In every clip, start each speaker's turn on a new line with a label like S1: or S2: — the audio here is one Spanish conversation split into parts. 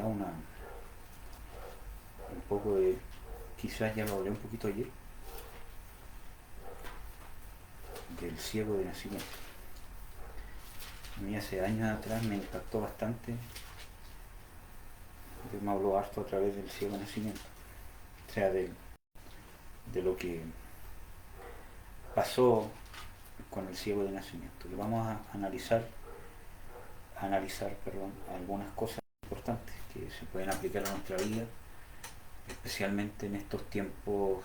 S1: ya un poco de, quizás ya lo hablé un poquito ayer, del ciego de nacimiento. A mí hace años atrás me impactó bastante. Dios me habló harto a través del ciego de nacimiento, o sea, de lo que pasó con el ciego de nacimiento. Y vamos a analizar algunas cosas importantes que se pueden aplicar a nuestra vida, especialmente en estos tiempos,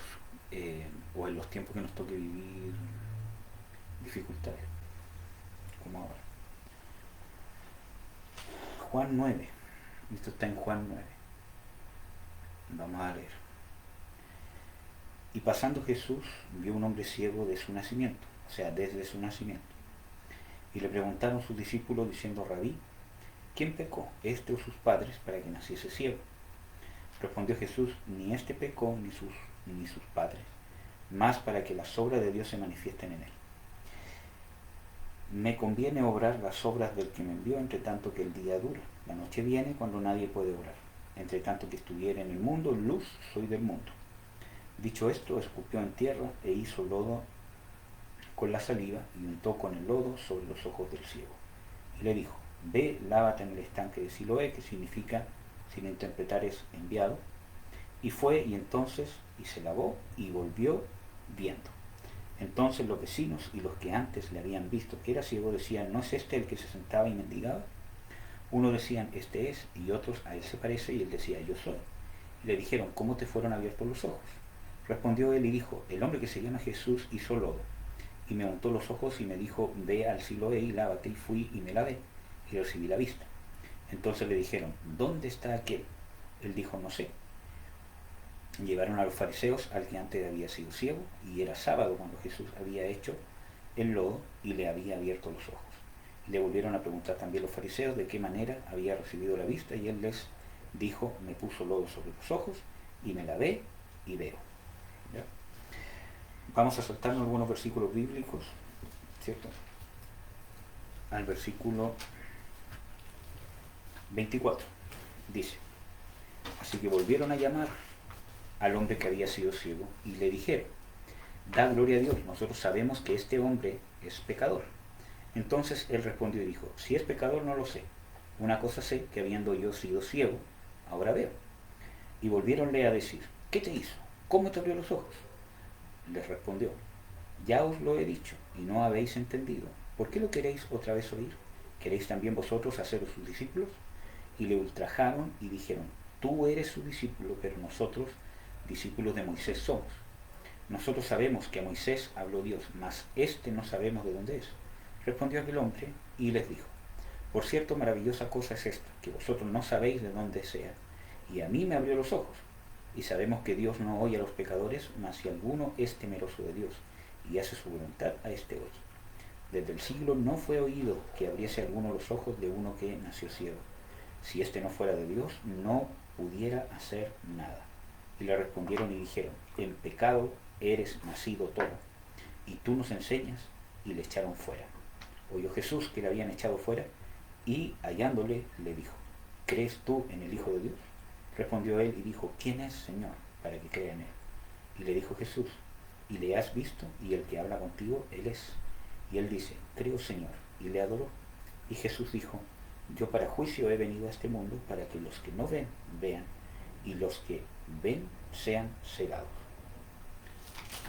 S1: o en los tiempos que nos toque vivir dificultades, como ahora. Juan 9, esto está en Juan 9, vamos a leer. Y pasando Jesús vio un hombre ciego de su nacimiento, o sea, desde su nacimiento. Y le preguntaron sus discípulos diciendo: Rabí, ¿quién pecó, este o sus padres, para que naciese ciego? Respondió Jesús: ni este pecó ni sus padres, mas para que las obras de Dios se manifiesten en él. Me conviene obrar las obras del que me envió, entre tanto que el día dura. La noche viene cuando nadie puede obrar. Entre tanto que estuviera en el mundo, luz soy del mundo. Dicho esto, escupió en tierra e hizo lodo con la saliva y untó con el lodo sobre los ojos del ciego. Y le dijo: ve, lávate en el estanque de Siloé, que significa, sin interpretar, es enviado. Y fue y se lavó y volvió viendo. Entonces los vecinos y los que antes le habían visto que era ciego decían: ¿no es este el que se sentaba y mendigaba? Uno decían: este es, y otros: a él se parece, y él decía: yo soy. Y le dijeron: ¿cómo te fueron abiertos los ojos? Respondió él y dijo: el hombre que se llama Jesús hizo lodo, y me untó los ojos y me dijo: ve al Siloé y lávate. Y fui y me lavé, y recibí la vista. Entonces le dijeron: ¿dónde está aquel? Él dijo: no sé. Llevaron a los fariseos al que antes había sido ciego, y era sábado cuando Jesús había hecho el lodo y le había abierto los ojos. Y le volvieron a preguntar también los fariseos de qué manera había recibido la vista, y él les dijo: me puso lodo sobre los ojos y me lavé y veo. ¿Ya? Vamos a saltarnos algunos versículos bíblicos, ¿cierto? Al versículo 24 dice: así que volvieron a llamar al hombre que había sido ciego y le dijeron: da gloria a Dios, nosotros sabemos que este hombre es pecador. Entonces él respondió y dijo: si es pecador no lo sé, una cosa sé, que habiendo yo sido ciego, ahora veo. Y volviéronle a decir: ¿qué te hizo? ¿Cómo te abrió los ojos? Les respondió: ya os lo he dicho y no habéis entendido. ¿Por qué lo queréis otra vez oír? ¿Queréis también vosotros haceros sus discípulos? Y le ultrajaron y dijeron: tú eres su discípulo, pero nosotros discípulos de Moisés somos. Nosotros sabemos que a Moisés habló Dios, mas este no sabemos de dónde es. Respondió aquel hombre y les dijo: por cierto, maravillosa cosa es esta, que vosotros no sabéis de dónde sea, y a mí me abrió los ojos. Y sabemos que Dios no oye a los pecadores, mas si alguno es temeroso de Dios y hace su voluntad, a este oye. Desde el siglo no fue oído que abriese alguno los ojos de uno que nació ciego. Si éste no fuera de Dios, no pudiera hacer nada. Y le respondieron y dijeron: en pecado eres nacido todo, y tú nos enseñas. Y le echaron fuera. Oyó Jesús que le habían echado fuera, y hallándole le dijo: ¿crees tú en el Hijo de Dios? Respondió él y dijo: ¿quién es, Señor, para que crea en él? Y le dijo Jesús: y le has visto, y el que habla contigo, él es. Y él dice: creo, Señor, y le adoró. Y Jesús dijo: yo para juicio he venido a este mundo, para que los que no ven, vean, y los que ven sean cegados.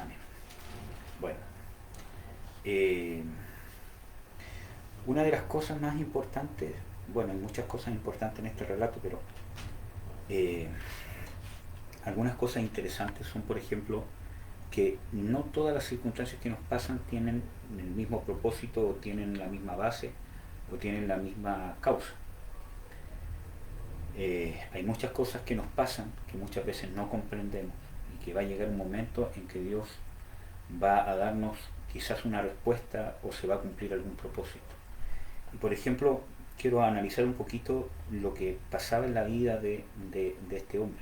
S1: Amén. Bueno, una de las cosas más importantes, bueno, hay muchas cosas importantes en este relato, pero eh, algunas cosas interesantes son, por ejemplo, que no todas las circunstancias que nos pasan tienen el mismo propósito, o tienen la misma base, o tienen la misma causa. Hay muchas cosas que nos pasan que muchas veces no comprendemos, y que va a llegar un momento en que Dios va a darnos quizás una respuesta, o se va a cumplir algún propósito. Y por ejemplo, quiero analizar un poquito lo que pasaba en la vida de este hombre.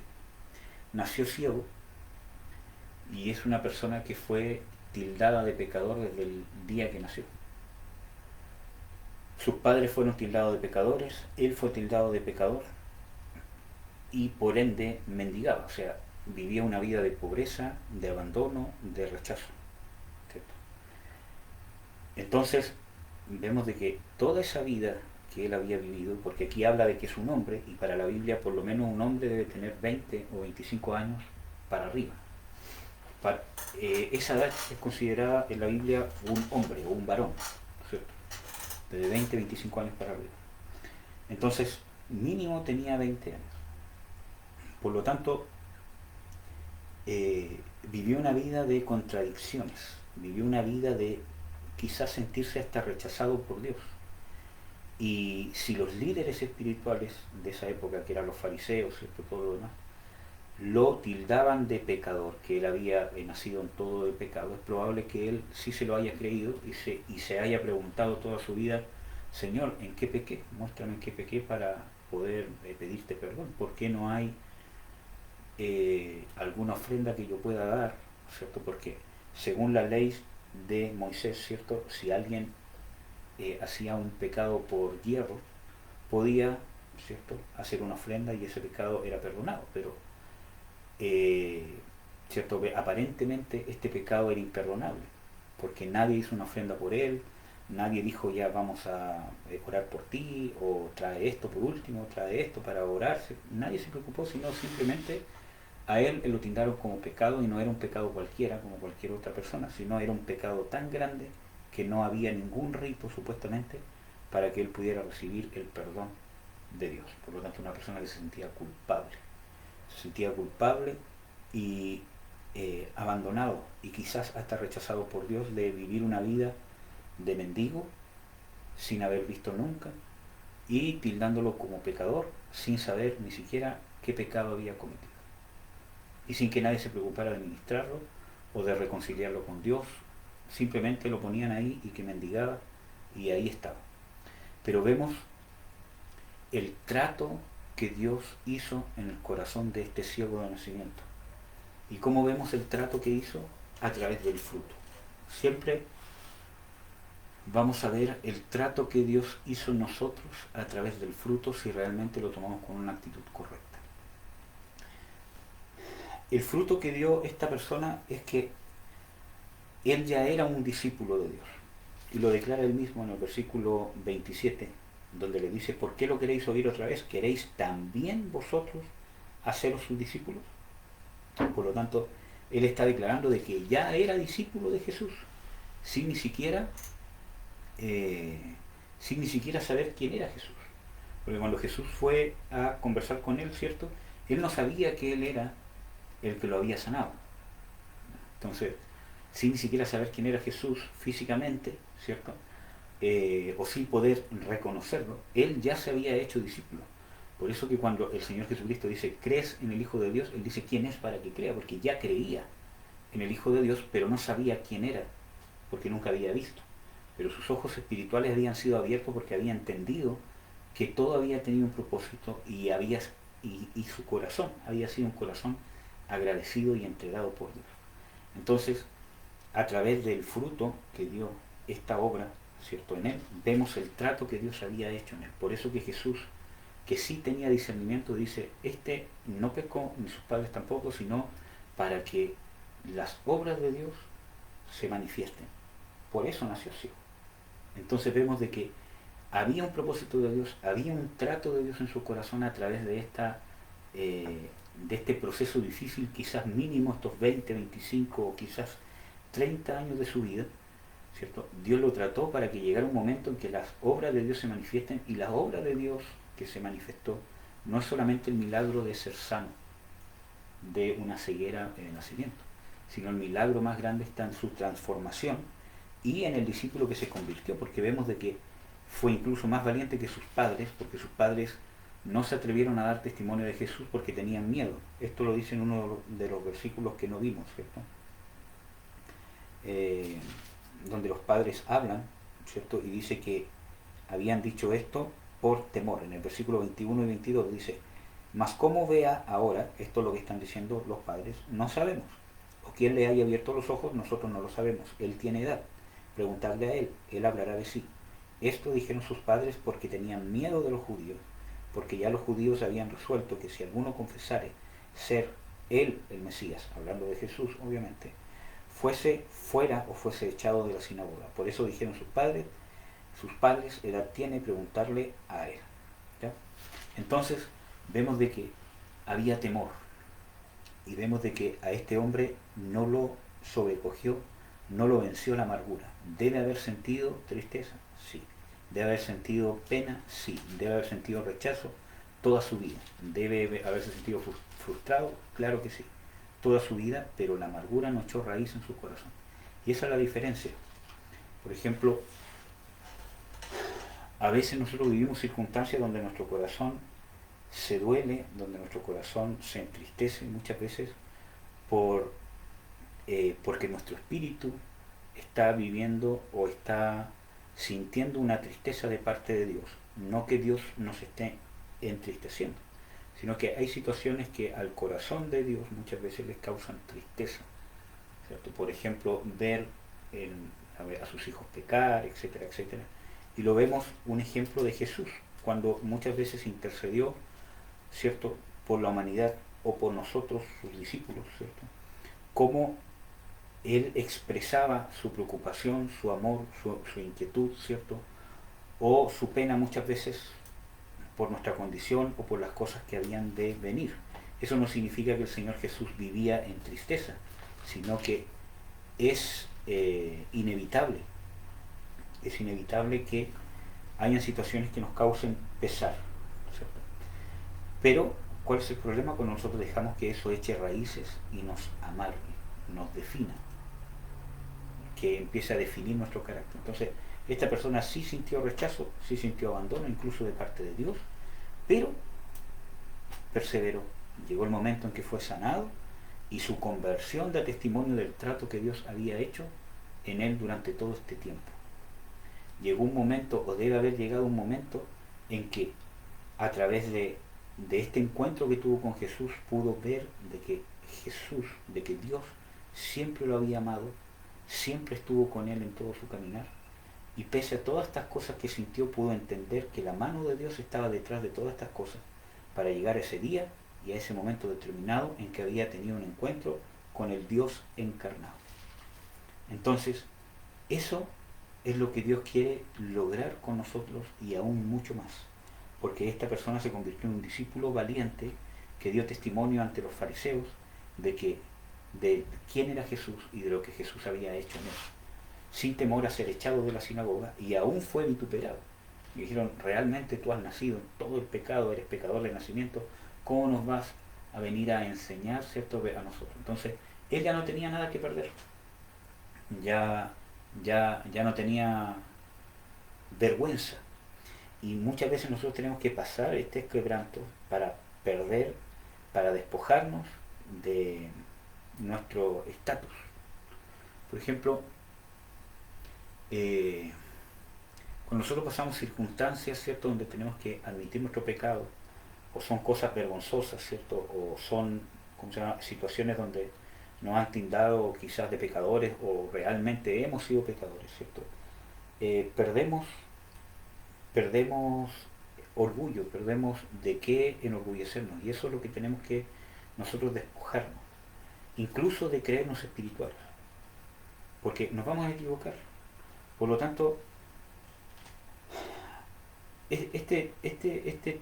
S1: Nació ciego, y es una persona que fue tildada de pecador desde el día que nació. Sus padres fueron tildados de pecadores, él fue tildado de pecador, y por ende mendigaba, o sea, vivía una vida de pobreza, de abandono, de rechazo, ¿cierto? Entonces vemos de que toda esa vida que él había vivido, porque aquí habla de que es un hombre, y para la Biblia por lo menos un hombre debe tener 20 o 25 años para arriba. Para, esa edad es considerada en la Biblia un hombre o un varón, ¿cierto? De 20 a 25 años para arriba. Entonces, mínimo tenía 20 años. Por lo tanto, vivió una vida de contradicciones, vivió una vida de quizás sentirse hasta rechazado por Dios. Y si los líderes espirituales de esa época, que eran los fariseos, ¿cierto? Todo lo demás, lo tildaban de pecador, que él había nacido en todo de pecado, es probable que él sí se lo haya creído y se haya preguntado toda su vida: Señor, ¿en qué pequé? Muéstrame en qué pequé para poder pedirte perdón. ¿Por qué no hay alguna ofrenda que yo pueda dar? ¿Cierto? Porque según la ley de Moisés, ¿cierto? Si alguien hacía un pecado por hierro, podía, ¿cierto?, hacer una ofrenda y ese pecado era perdonado, pero ¿cierto?, aparentemente este pecado era imperdonable, porque nadie hizo una ofrenda por él, nadie dijo ya vamos a orar por ti, o trae esto por último, trae esto para orarse, nadie se preocupó, sino simplemente a él lo tildaron como pecado, y no era un pecado cualquiera como cualquier otra persona, sino era un pecado tan grande que no había ningún rito supuestamente para que él pudiera recibir el perdón de Dios. Por lo tanto, una persona que se sentía culpable y abandonado y quizás hasta rechazado por Dios, de vivir una vida de mendigo sin haber visto nunca, y tildándolo como pecador sin saber ni siquiera qué pecado había cometido, y sin que nadie se preocupara de ministrarlo o de reconciliarlo con Dios. Simplemente lo ponían ahí y que mendigaba, y ahí estaba. Pero vemos el trato que Dios hizo en el corazón de este ciego de nacimiento. ¿Y cómo vemos el trato que hizo? A través del fruto. Siempre vamos a ver el trato que Dios hizo en nosotros a través del fruto, si realmente lo tomamos con una actitud correcta. El fruto que dio esta persona es que él ya era un discípulo de Dios. Y lo declara él mismo en el versículo 27, donde le dice: ¿por qué lo queréis oír otra vez? ¿Queréis también vosotros haceros sus discípulos? Por lo tanto, él está declarando de que ya era discípulo de Jesús, sin ni siquiera saber quién era Jesús. Porque cuando Jesús fue a conversar con él, ¿cierto?, él no sabía que él era el que lo había sanado. Entonces, sin ni siquiera saber quién era Jesús físicamente, ¿cierto?, o sin poder reconocerlo, él ya se había hecho discípulo. Por eso que cuando el Señor Jesucristo dice: ¿crees en el Hijo de Dios?, él dice: ¿quién es para que crea? Porque ya creía en el Hijo de Dios, pero no sabía quién era, porque nunca había visto. Pero sus ojos espirituales habían sido abiertos, porque había entendido que todo había tenido un propósito, y su corazón había sido un corazón agradecido y entregado por Dios. Entonces, a través del fruto que dio esta obra, ¿cierto?, en él, vemos el trato que Dios había hecho en él. Por eso que Jesús, que sí tenía discernimiento, dice: este no pecó, ni sus padres tampoco, sino para que las obras de Dios se manifiesten. Por eso nació ciego. Entonces vemos de que había un propósito de Dios, había un trato de Dios en su corazón a través de este proceso difícil, quizás mínimo estos 20, 25 o quizás 30 años de su vida, ¿cierto? Dios lo trató para que llegara un momento en que las obras de Dios se manifiesten, y la obra de Dios que se manifestó no es solamente el milagro de ser sano de una ceguera de nacimiento, sino el milagro más grande está en su transformación y en el discípulo que se convirtió, porque vemos de que fue incluso más valiente que sus padres, porque sus padres no se atrevieron a dar testimonio de Jesús porque tenían miedo. Esto lo dice en uno de los versículos que no vimos, ¿cierto? Donde los padres hablan, ¿cierto?, y dice que habían dicho esto por temor. En el versículo 21 y 22 dice: mas cómo vea ahora, esto es lo que están diciendo los padres, no sabemos. O quién le haya abierto los ojos, nosotros no lo sabemos. Él tiene edad, preguntadle a él, él hablará de sí. Esto dijeron sus padres porque tenían miedo de los judíos, porque ya los judíos habían resuelto que si alguno confesare ser él el Mesías, hablando de Jesús obviamente, fuese fuera o fuese echado de la sinagoga. Por eso dijeron sus padres, edad tiene preguntarle a él. ¿Ya? Entonces vemos de que había temor y vemos de que a este hombre no lo sobrecogió, no lo venció la amargura. ¿Debe haber sentido tristeza? Sí. ¿Debe haber sentido pena? Sí. ¿Debe haber sentido rechazo? Toda su vida. ¿Debe haberse sentido frustrado? Claro que sí. Toda su vida, pero la amargura no echó raíz en su corazón. Y esa es la diferencia. Por ejemplo, a veces nosotros vivimos circunstancias donde nuestro corazón se duele, donde nuestro corazón se entristece muchas veces por, porque nuestro espíritu está viviendo o está sintiendo una tristeza de parte de Dios. No que Dios nos esté entristeciendo, sino que hay situaciones que al corazón de Dios muchas veces les causan tristeza, ¿cierto? Por ejemplo, ver a sus hijos pecar, etcétera, etcétera. Y lo vemos un ejemplo de Jesús, cuando muchas veces intercedió, ¿cierto?, por la humanidad o por nosotros, sus discípulos, ¿cierto? Cómo él expresaba su preocupación, su amor, su inquietud, ¿cierto? O su pena muchas veces por nuestra condición o por las cosas que habían de venir. Eso no significa que el Señor Jesús vivía en tristeza, sino que es inevitable que hayan situaciones que nos causen pesar, ¿cierto? Pero, ¿cuál es el problema? Cuando nosotros dejamos que eso eche raíces y nos amargue, nos defina, que empiece a definir nuestro carácter. Entonces, esta persona sí sintió rechazo, sí sintió abandono, incluso de parte de Dios, pero perseveró. Llegó el momento en que fue sanado y su conversión da testimonio del trato que Dios había hecho en él durante todo este tiempo. Llegó un momento, o debe haber llegado un momento, en que a través de este encuentro que tuvo con Jesús, pudo ver de que Dios siempre lo había amado, siempre estuvo con él en todo su caminar, y pese a todas estas cosas que sintió, pudo entender que la mano de Dios estaba detrás de todas estas cosas, para llegar a ese día y a ese momento determinado en que había tenido un encuentro con el Dios encarnado. Entonces, eso es lo que Dios quiere lograr con nosotros y aún mucho más, porque esta persona se convirtió en un discípulo valiente que dio testimonio ante los fariseos de quién era Jesús y de lo que Jesús había hecho en él, sin temor a ser echado de la sinagoga, y aún fue vituperado. Y dijeron: realmente tú has nacido en todo el pecado, eres pecador de nacimiento, ¿cómo nos vas a venir a enseñar, cierto, a nosotros? Entonces, él ya no tenía nada que perder, ya no tenía vergüenza. Y muchas veces nosotros tenemos que pasar este quebranto para perder, para despojarnos de nuestro estatus. Por ejemplo, cuando nosotros pasamos circunstancias, ¿cierto?, donde tenemos que admitir nuestro pecado, o son cosas vergonzosas, ¿cierto?, o son, ¿cómo se llama?, situaciones donde nos han tildado quizás de pecadores o realmente hemos sido pecadores, ¿cierto? Perdemos orgullo, perdemos de qué enorgullecernos, y eso es lo que tenemos que nosotros despojarnos, incluso de creernos espirituales, porque nos vamos a equivocar. Por lo tanto, este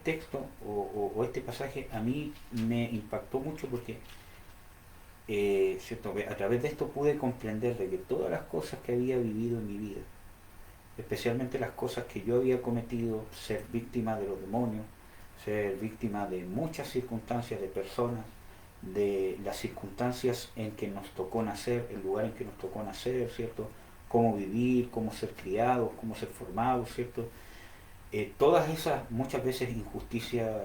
S1: texto o este pasaje a mí me impactó mucho porque ¿cierto?, a través de esto pude comprender de que todas las cosas que había vivido en mi vida, especialmente las cosas que yo había cometido, ser víctima de los demonios, ser víctima de muchas circunstancias, de personas, de las circunstancias en que nos tocó nacer, el lugar en que nos tocó nacer, ¿cierto?, cómo vivir, cómo ser criados, cómo ser formados, ¿cierto? Todas esas muchas veces injusticias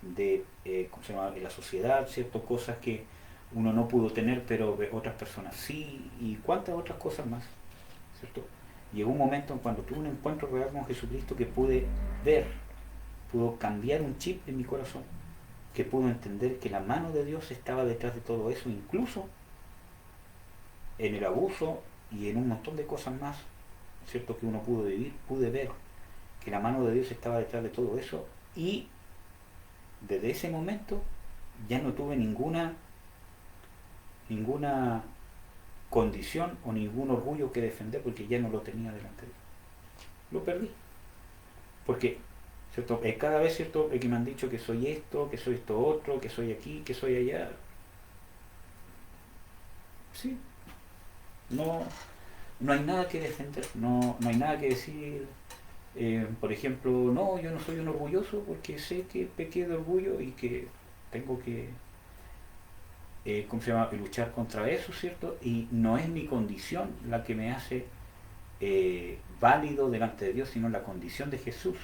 S1: ¿cómo se llama?, de la sociedad, ¿cierto?, cosas que uno no pudo tener pero otras personas sí, y cuántas otras cosas más, ¿cierto? Llegó un momento en cuando tuve un encuentro real con Jesucristo que pudo cambiar un chip en mi corazón, que pudo entender que la mano de Dios estaba detrás de todo eso, incluso en el abuso y en un montón de cosas más, ¿cierto?, que uno pudo vivir. Pude ver que la mano de Dios estaba detrás de todo eso, y desde ese momento ya no tuve ninguna condición o ningún orgullo que defender, porque ya no lo tenía delante de Dios. Lo perdí. Porque, ¿cierto? Cada vez, ¿cierto? Que me han dicho que soy esto otro, que soy aquí, que soy allá. Sí, no, no hay nada que defender, no hay nada que decir. Por ejemplo, no, yo no soy un orgulloso porque sé que pequé de orgullo y que tengo que, ¿cómo se llama?, luchar contra eso, ¿cierto? Y no es mi condición la que me hace válido delante de Dios, sino la condición de Jesús,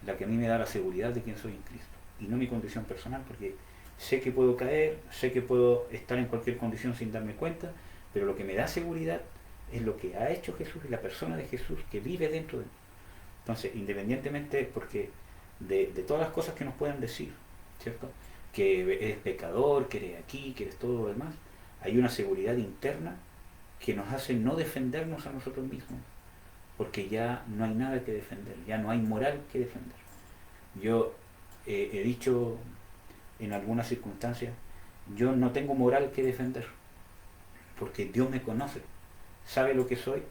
S1: la que a mí me da la seguridad de quién soy en Cristo, y no mi condición personal, porque sé que puedo caer, sé que puedo estar en cualquier condición sin darme cuenta, pero lo que me da seguridad es lo que ha hecho Jesús y la persona de Jesús que vive dentro de mí. Entonces, independientemente, porque de todas las cosas que nos puedan decir, ¿cierto? Que eres pecador, que eres aquí, que eres todo lo demás, hay una seguridad interna que nos hace no defendernos a nosotros mismos, porque ya no hay nada que defender, ya no hay moral que defender. Yo he dicho en algunas circunstancias, yo no tengo moral que defender, porque Dios me conoce, sabe lo que soy,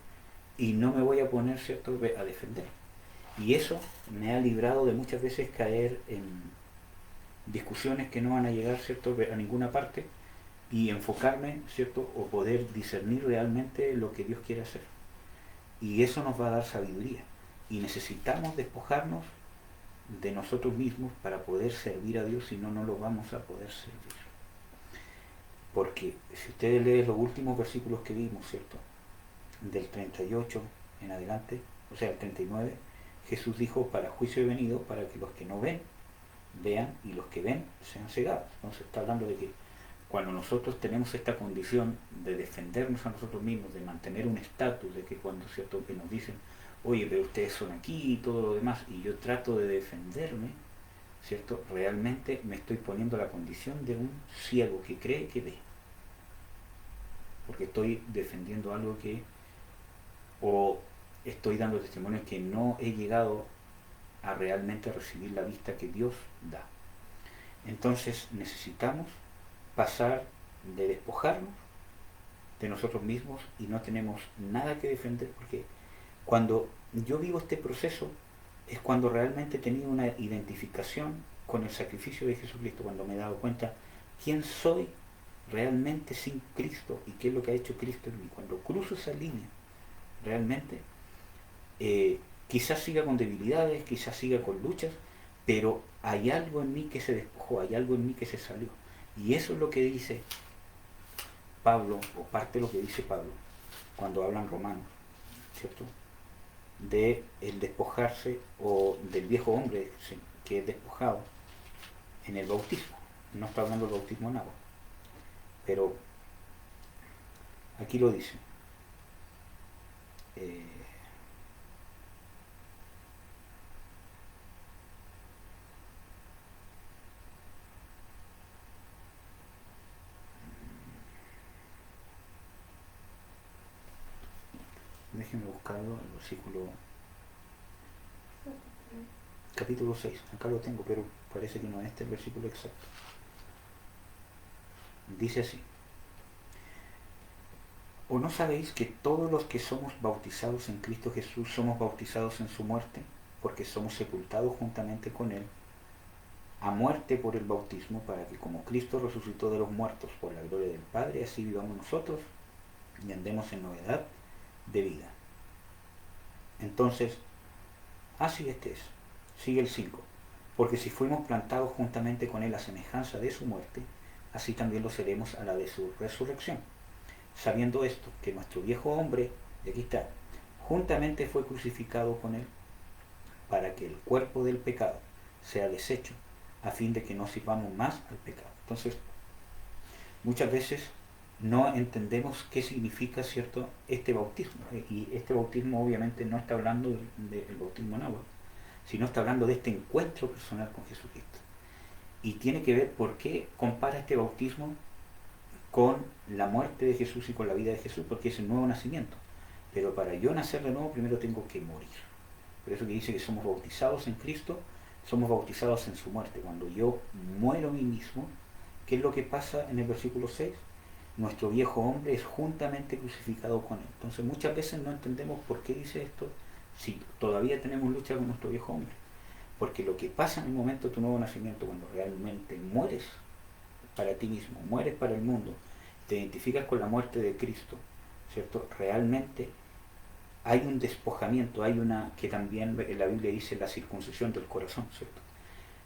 S1: y no me voy a poner, ¿cierto?, a defender. Y eso me ha librado de muchas veces caer en discusiones que no van a llegar, ¿cierto?, a ninguna parte, y enfocarme, ¿cierto?, o poder discernir realmente lo que Dios quiere hacer. Y eso nos va a dar sabiduría. Y necesitamos despojarnos de nosotros mismos para poder servir a Dios, si no, no lo vamos a poder servir. Porque si ustedes leen los últimos versículos que vimos, ¿cierto?, del 38 en adelante, o sea, el 39, Jesús dijo, para juicio he venido, para que los que no ven, vean, y los que ven sean cegados. Entonces está hablando de que cuando nosotros tenemos esta condición de defendernos a nosotros mismos, de mantener un estatus, de que cuando, ¿cierto?, que nos dicen, oye, pero ustedes son aquí y todo lo demás, y yo trato de defenderme, ¿cierto?, realmente me estoy poniendo la condición de un ciego que cree que ve, porque estoy defendiendo algo que, o estoy dando testimonio que no he llegado a realmente recibir la vista que Dios da. Entonces necesitamos pasar de despojarnos de nosotros mismos y no tenemos nada que defender, porque cuando yo vivo este proceso es cuando realmente he tenido una identificación con el sacrificio de Jesucristo, cuando me he dado cuenta quién soy realmente sin Cristo y qué es lo que ha hecho Cristo en mí. Cuando cruzo esa línea, realmente quizás siga con debilidades, quizás siga con luchas, pero hay algo en mí que se despojó, hay algo en mí que se salió. Y eso es lo que dice Pablo, o parte de lo que dice Pablo, cuando hablan Romanos, ¿cierto?, de el despojarse, o del viejo hombre que es despojado en el bautismo. No está hablando del bautismo en agua, pero aquí lo dice. Déjenme buscarlo, el versículo capítulo 6, acá lo tengo, pero parece que no es el versículo exacto. Dice así: ¿o no sabéis que todos los que somos bautizados en Cristo Jesús somos bautizados en su muerte? Porque somos sepultados juntamente con Él a muerte por el bautismo, para que como Cristo resucitó de los muertos por la gloria del Padre, así vivamos nosotros y andemos en novedad de vida. Entonces, así este es. Sigue el 5. Porque si fuimos plantados juntamente con Él a semejanza de su muerte, así también lo seremos a la de su resurrección. Sabiendo esto, que nuestro viejo hombre, y aquí está, juntamente fue crucificado con Él, para que el cuerpo del pecado sea deshecho, a fin de que no sirvamos más al pecado. Entonces, muchas veces no entendemos qué significa, ¿cierto?, este bautismo. Y este bautismo obviamente no está hablando del bautismo en agua, sino está hablando de este encuentro personal con Jesucristo. Y tiene que ver por qué compara este bautismo con la muerte de Jesús y con la vida de Jesús, porque es el nuevo nacimiento. Pero para yo nacer de nuevo, primero tengo que morir. Por eso que dice que somos bautizados en Cristo, somos bautizados en su muerte. Cuando yo muero a mí mismo, ¿qué es lo que pasa en el versículo 6? Nuestro viejo hombre es juntamente crucificado con él. Entonces muchas veces no entendemos por qué dice esto si todavía tenemos lucha con nuestro viejo hombre. Porque lo que pasa en el momento de tu nuevo nacimiento, cuando realmente mueres para ti mismo, mueres para el mundo, te identificas con la muerte de Cristo, ¿cierto? Realmente hay un despojamiento, hay una, que también en la Biblia dice la circuncisión del corazón, ¿cierto?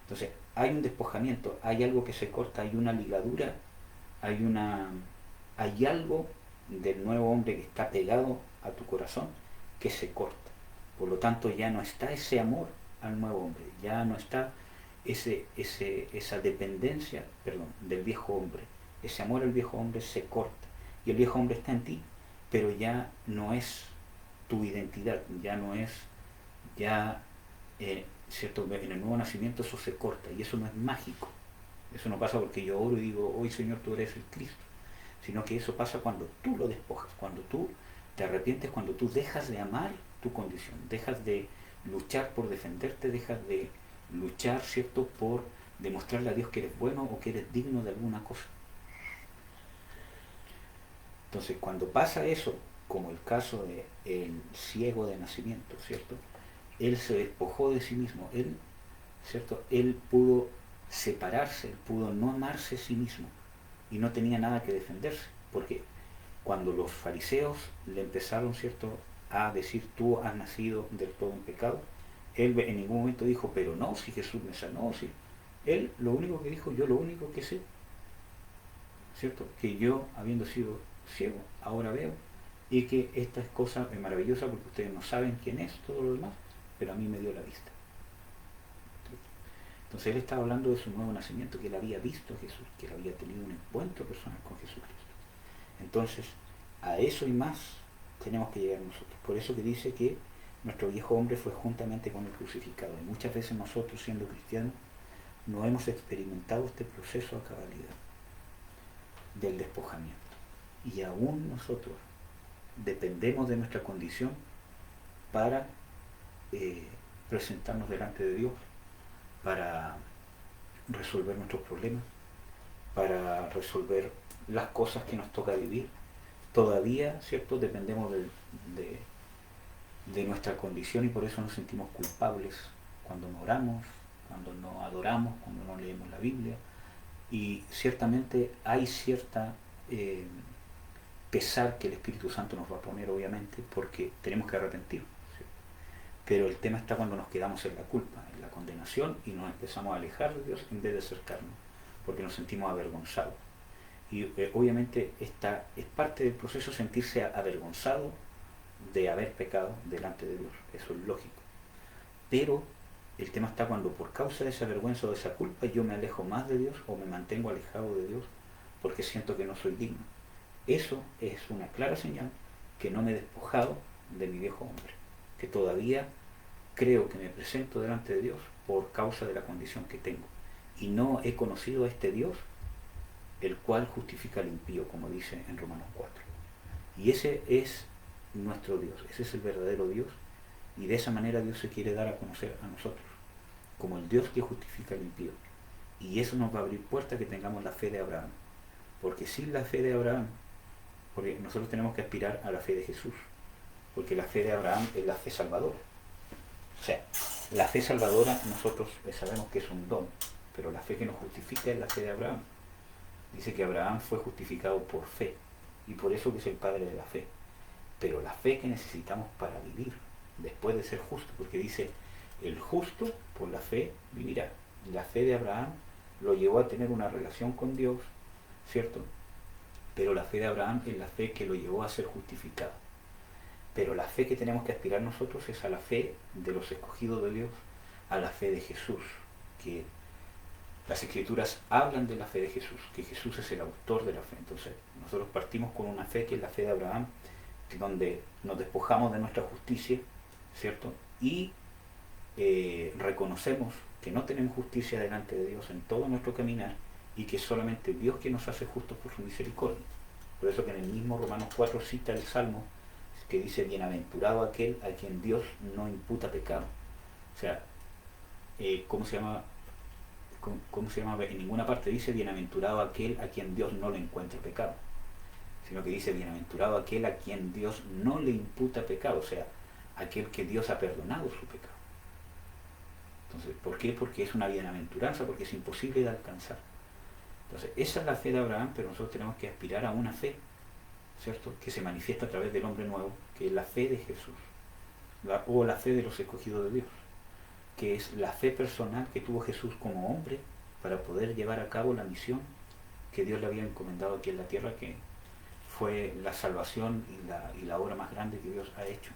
S1: Entonces, hay un despojamiento, hay algo que se corta, hay una ligadura, hay una, hay algo del nuevo hombre que está pegado a tu corazón que se corta. Por lo tanto, ya no está ese amor al nuevo hombre, ya no está esa dependencia, perdón, del viejo hombre. Ese amor al viejo hombre se corta. Y el viejo hombre está en ti, pero ya no es tu identidad, ya no es, ya, ¿cierto? En el nuevo nacimiento eso se corta y eso no es mágico. Eso no pasa porque yo oro y digo, hoy Señor, tú eres el Cristo, sino que eso pasa cuando tú lo despojas, cuando tú te arrepientes, cuando tú dejas de amar tu condición, dejas de luchar por defenderte, dejas de luchar, ¿cierto?, por demostrarle a Dios que eres bueno o que eres digno de alguna cosa. Entonces, cuando pasa eso, como el caso del ciego de nacimiento, ¿cierto? Él se despojó de sí mismo, él, ¿cierto? Él pudo separarse, él pudo no amarse a sí mismo y no tenía nada que defenderse, porque cuando los fariseos le empezaron, ¿cierto?, a decir tú has nacido del todo en pecado, él en ningún momento dijo, pero no, si Jesús me sanó, si. Él lo único que dijo, yo lo único que sé, ¿cierto?, que yo, habiendo sido ciego, ahora veo, y que esta es cosa maravillosa porque ustedes no saben quién es todo lo demás, pero a mí me dio la vista. Entonces él estaba hablando de su nuevo nacimiento, que él había visto a Jesús, que él había tenido un encuentro personal con Jesucristo. Entonces, a eso y más tenemos que llegar nosotros. Por eso que dice que nuestro viejo hombre fue juntamente con el crucificado. Y muchas veces nosotros, siendo cristianos, no hemos experimentado este proceso a cabalidad del despojamiento. Y aún nosotros dependemos de nuestra condición para presentarnos delante de Dios, para resolver nuestros problemas, para resolver las cosas que nos toca vivir. Todavía, ¿cierto?, dependemos de nuestra condición y por eso nos sentimos culpables cuando no oramos, cuando no adoramos, cuando no leemos la Biblia. Y ciertamente hay cierta pesar que el Espíritu Santo nos va a poner, obviamente, porque tenemos que arrepentirnos, ¿sí? Pero el tema está cuando nos quedamos en la culpa, en la condenación, y nos empezamos a alejar de Dios en vez de acercarnos, porque nos sentimos avergonzados. Y obviamente esta es parte del proceso, sentirse avergonzado de haber pecado delante de Dios, eso es lógico. Pero el tema está cuando por causa de esa vergüenza o de esa culpa yo me alejo más de Dios o me mantengo alejado de Dios porque siento que no soy digno. Eso es una clara señal que no me he despojado de mi viejo hombre, que todavía creo que me presento delante de Dios por causa de la condición que tengo. Y no he conocido a este Dios, el cual justifica al impío, como dice en Romanos 4. Y ese es nuestro Dios, ese es el verdadero Dios, y de esa manera Dios se quiere dar a conocer a nosotros, como el Dios que justifica al impío. Y eso nos va a abrir puerta a que tengamos la fe de Abraham, porque sin la fe de Abraham, porque nosotros tenemos que aspirar a la fe de Jesús, porque la fe de Abraham es la fe salvadora. O sea, la fe salvadora nosotros sabemos que es un don, pero la fe que nos justifica es la fe de Abraham. Dice que Abraham fue justificado por fe, y por eso que es el padre de la fe. Pero la fe que necesitamos para vivir, después de ser justo, porque dice, el justo por la fe vivirá. La fe de Abraham lo llevó a tener una relación con Dios, ¿cierto? Pero la fe de Abraham es la fe que lo llevó a ser justificado. Pero la fe que tenemos que aspirar nosotros es a la fe de los escogidos de Dios, a la fe de Jesús, que las Escrituras hablan de la fe de Jesús, que Jesús es el autor de la fe. Entonces, nosotros partimos con una fe que es la fe de Abraham, donde nos despojamos de nuestra justicia, ¿cierto? Y reconocemos que no tenemos justicia delante de Dios en todo nuestro caminar y que es solamente Dios que nos hace justos por su misericordia. Por eso que en el mismo Romanos 4 cita el Salmo que dice, bienaventurado aquel a quien Dios no imputa pecado. O sea, ¿cómo se llama? ¿Cómo se llama? En ninguna parte dice bienaventurado aquel a quien Dios no le encuentre pecado, sino que dice bienaventurado aquel a quien Dios no le imputa pecado, o sea, aquel que Dios ha perdonado su pecado. Entonces, ¿por qué? Porque es una bienaventuranza, porque es imposible de alcanzar. Entonces, esa es la fe de Abraham, pero nosotros tenemos que aspirar a una fe, ¿cierto? Que se manifiesta a través del hombre nuevo, que es la fe de Jesús, o la fe de los escogidos de Dios, que es la fe personal que tuvo Jesús como hombre para poder llevar a cabo la misión que Dios le había encomendado aquí en la tierra, que fue la salvación y la obra más grande que Dios ha hecho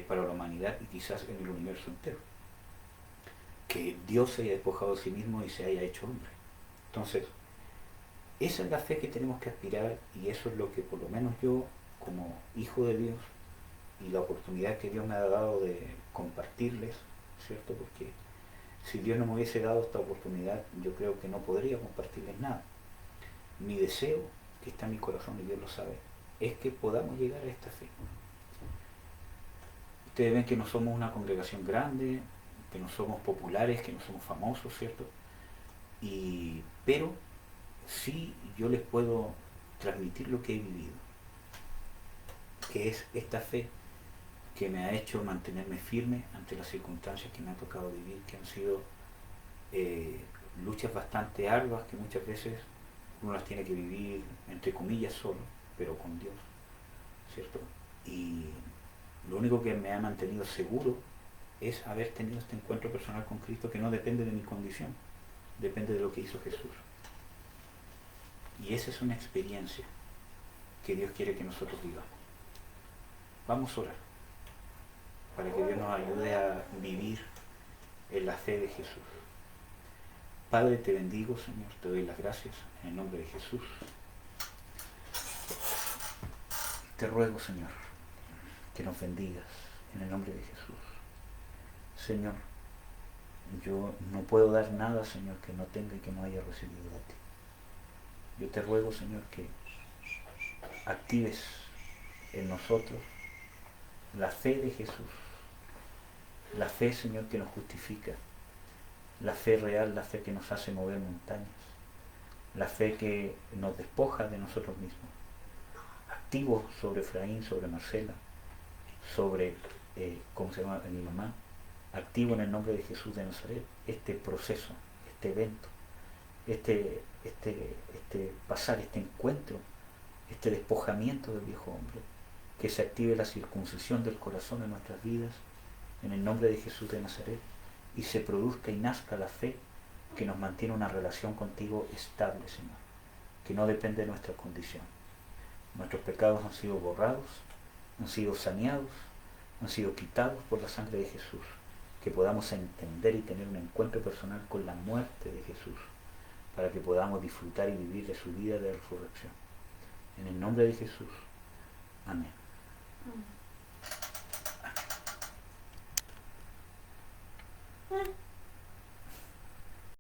S1: para la humanidad y quizás en el universo entero. Que Dios se haya despojado de sí mismo y se haya hecho hombre. Entonces, esa es la fe que tenemos que aspirar, y eso es lo que por lo menos yo, como hijo de Dios, y la oportunidad que Dios me ha dado de compartirles, ¿cierto? Porque si Dios no me hubiese dado esta oportunidad, yo creo que no podría compartirles nada. Mi deseo, que está en mi corazón y Dios lo sabe, es que podamos llegar a esta fe. Ustedes ven que no somos una congregación grande, que no somos populares, que no somos famosos, ¿cierto? Pero sí yo les puedo transmitir lo que he vivido, que es esta fe que me ha hecho mantenerme firme ante las circunstancias que me ha tocado vivir, que han sido luchas bastante arduas, que muchas veces uno las tiene que vivir, entre comillas, solo, pero con Dios, ¿cierto? Y lo único que me ha mantenido seguro es haber tenido este encuentro personal con Cristo, que no depende de mi condición, depende de lo que hizo Jesús. Y esa es una experiencia que Dios quiere que nosotros vivamos. Vamos a orar para que Dios nos ayude a vivir en la fe de Jesús. Padre, te bendigo, Señor, te doy las gracias en el nombre de Jesús. Te ruego, Señor, que nos bendigas en el nombre de Jesús. Señor, yo no puedo dar nada, Señor, que no tenga y que no haya recibido de ti. Yo te ruego, Señor, que actives en nosotros la fe de Jesús, la fe, Señor, que nos justifica, la fe real, la fe que nos hace mover montañas, la fe que nos despoja de nosotros mismos. Activo sobre Efraín, sobre Marcela, sobre, ¿cómo se llama?, mi mamá. Activo en el nombre de Jesús de Nazaret este proceso, este evento, este pasar, este encuentro, este despojamiento del viejo hombre, que se active la circuncisión del corazón en nuestras vidas, en el nombre de Jesús de Nazaret, y se produzca y nazca la fe que nos mantiene una relación contigo estable, Señor, que no depende de nuestra condición. Nuestros pecados han sido borrados, han sido saneados, han sido quitados por la sangre de Jesús. Que podamos entender y tener un encuentro personal con la muerte de Jesús, para que podamos disfrutar y vivir de su vida de resurrección. En el nombre de Jesús. Amén.